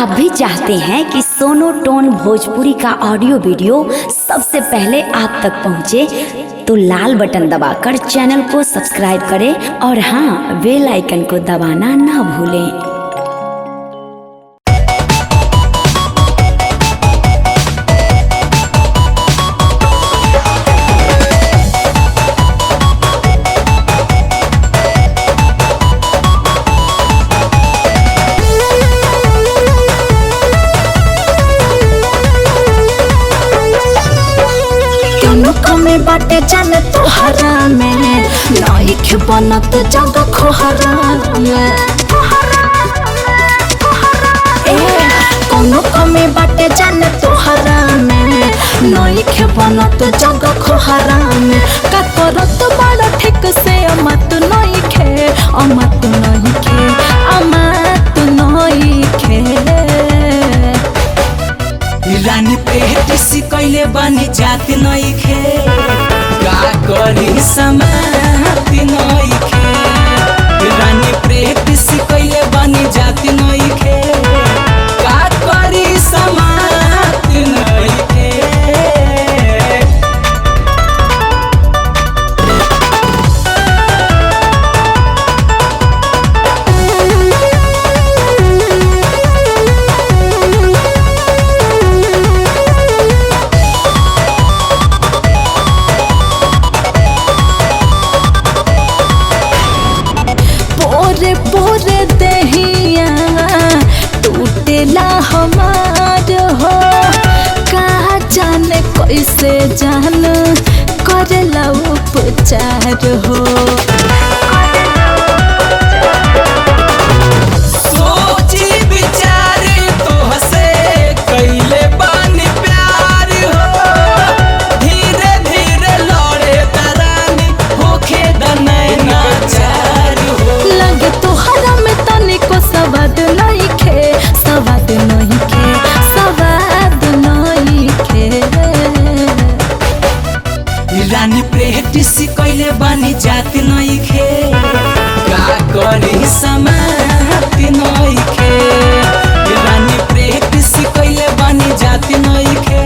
आप भी चाहते हैं कि सोनोटोन भोजपुरी का ऑडियो वीडियो सबसे पहले आप तक पहुंचे, तो लाल बटन दबाकर चैनल को सब्सक्राइब करें और हाँ, बेल आइकन को दबाना ना भूलें। में बाटे जाने तोहरा में नाइक बनत जगह खोहरा में कोनो कमी बाटे जाने तोहरा में नाइक बनत जगह खोहरा में का करत बड़ा ठीक से अमत नइखे अमत नइखे अमत नइखे रानी पेटिसी कैले बनी जाति नइखे का करी समाति नइखे रानी पेटिसी कैले बनी जाति नइखे का करी समाति नइखे। पोरे दहिया टूटेला हमार हो का जाने कैसे जान करेला उपचार हो। सोची विचारी तोहसे कैले बानी प्यार हो धीरे धीरे लड़े तरानी होखे दनैना चार हो लगे तोहरा में तनिको सवाद नइखे सवाद नइखे सवाद नइखे रानी प्रेटिसी कैले बनी जाति नइखे का करी समाति नइखे रानी प्रेटिसी कैले बनी जाति नइखे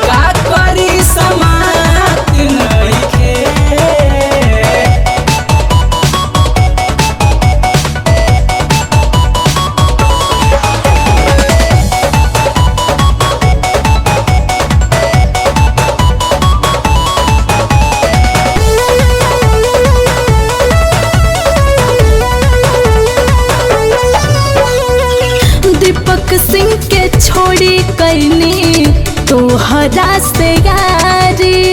का करी समाति नइखे। दीपक सिंह के छोड़ी कैनी तोहरा से यारी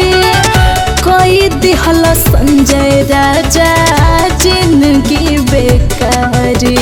कोई दिहल संजय राजा जिंदगी बेकारी।